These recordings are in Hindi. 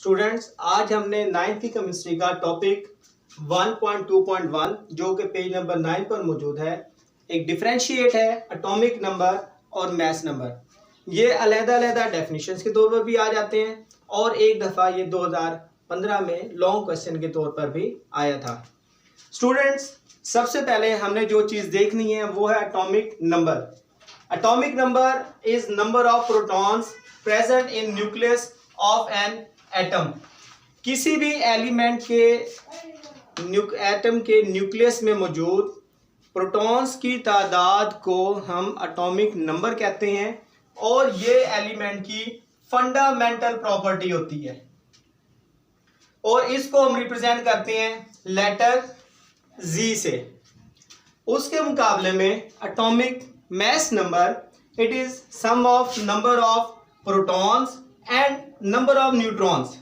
स्टूडेंट्स, आज हमने 9th की केमिस्ट्री का टॉपिक 1.2.1 जो कि पेज नंबर 9 पर मौजूद है, एक डिफरेंशिएट है एटॉमिक नंबर और मैस नंबर। ये अलग-अलग डेफिनेशंस के तौर पर भी आ जाते हैं और एक दफ़ा ये 2015 में लॉन्ग क्वेश्चन के तौर पर भी आया था। स्टूडेंट्स, सबसे पहले हमने जो चीज़ देखनी है वो है atomic number. Atomic number is number of protons present in nucleus of an atom. किसी भी एलिमेंट के एटम के न्यूक्लियस में मौजूद प्रोटॉन्स की तादाद को हम एटॉमिक नंबर कहते हैं और ये एलिमेंट की फंडामेंटल प्रॉपर्टी होती है और इसको हम रिप्रेजेंट करते हैं लेटर जी से। उसके मुकाबले में atomic mass number it is sum of number of protons and number of neutrons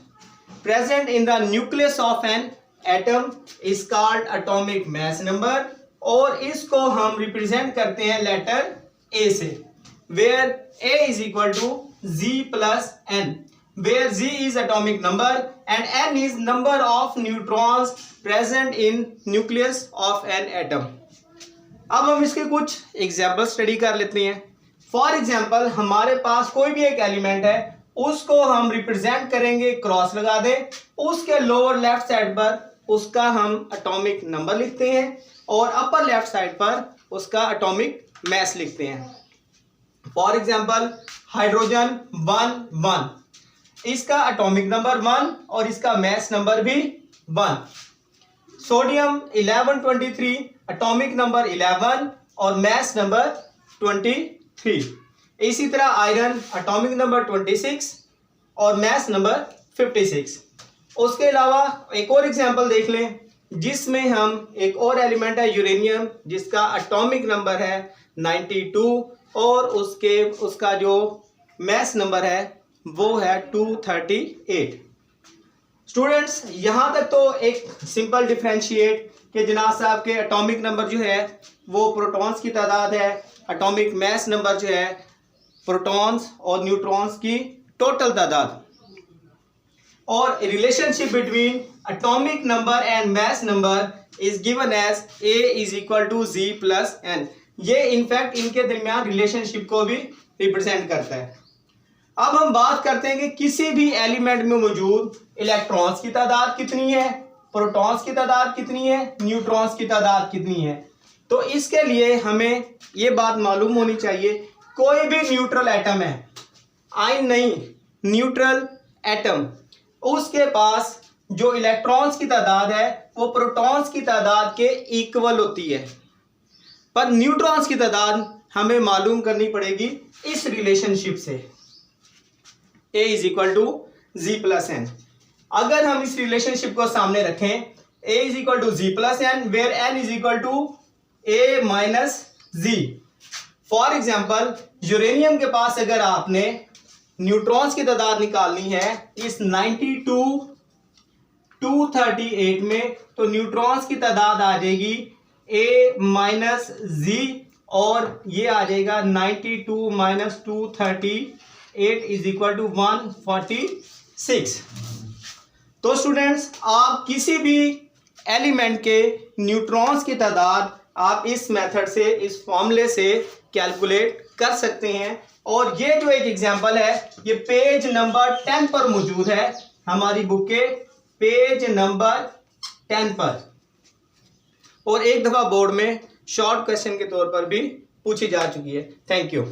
present in the nucleus of an atom is called atomic mass number और इसको हम रिप्रेजेंट करते हैं लेटर A से, where A is equal to Z plus N, where Z is atomic number and N is number of neutrons present in nucleus of an atom। अब हम इसके कुछ एग्जाम्पल स्टडी कर लेते हैं। फॉर एग्जाम्पल, हमारे पास कोई भी एक एलिमेंट है, उसको हम रिप्रेजेंट करेंगे, क्रॉस लगा दें, उसके लोअर लेफ्ट साइड पर उसका हम एटॉमिक नंबर लिखते हैं और अपर लेफ्ट साइड पर उसका एटॉमिक मैस लिखते हैं। फॉर एग्जांपल, हाइड्रोजन 1 इसका एटॉमिक नंबर 1 और इसका मैस नंबर भी 1। सोडियम 1123 एटॉमिक नंबर 11 और मैस नंबर 23। इसी तरह आयरन एटॉमिक नंबर 26 और मैस नंबर 56। उसके अलावा एक और एग्जांपल देख लें जिसमें हम एक और एलिमेंट है यूरेनियम जिसका एटॉमिक नंबर है 92 और उसका जो मैस नंबर है वो है 238। स्टूडेंट्स, यहाँ तक तो एक सिंपल डिफरेंशिएट कि जनाब साहब के एटॉमिक नंबर जो है वो प्रोटॉन्स की तादाद है, एटॉमिक मैस नंबर जो है प्रोटॉन्स और न्यूट्रॉन्स की टोटल तादाद, और relationship between atomic number and mass number is given as A is equal to Z plus N। ये इनफैक्ट इनके दरमियान रिलेशनशिप को भी रिप्रेजेंट करता है। अब हम बात करते हैं कि किसी भी एलिमेंट में मौजूद इलेक्ट्रॉन्स की तादाद कितनी है, प्रोटॉन्स की तादाद कितनी है, न्यूट्रॉन्स की तादाद कितनी है। तो इसके लिए हमें ये बात मालूम होनी चाहिए, कोई भी न्यूट्रल एटम है, आयन नहीं, न्यूट्रल एटम, उसके पास जो इलेक्ट्रॉन्स की तादाद है वो प्रोटॉन्स की तादाद के इक्वल होती है, पर न्यूट्रॉन्स की तादाद हमें मालूम करनी पड़ेगी इस रिलेशनशिप से, A is equal to Z plus N। अगर हम इस रिलेशनशिप को सामने रखें, A is equal to Z plus N, where N is equal to A minus Z। For example, uranium के पास अगर आपने न्यूट्रॉन्स की तादाद निकालनी है इस 92 238 में, तो न्यूट्रॉन्स की तादाद आ जाएगी A माइनस Z और ये आ जाएगा 92 माइनस 238 इज इक्वल टू 146। तो स्टूडेंट्स, आप किसी भी एलिमेंट के न्यूट्रॉन्स की तादाद आप इस मेथड से, इस फॉर्मूले से कैलकुलेट कर सकते हैं। और ये जो एक एग्जांपल है ये पेज नंबर 10 पर मौजूद है, हमारी बुक के पेज नंबर 10 पर, और एक दफा बोर्ड में शॉर्ट क्वेश्चन के तौर पर भी पूछी जा चुकी है। Thank you.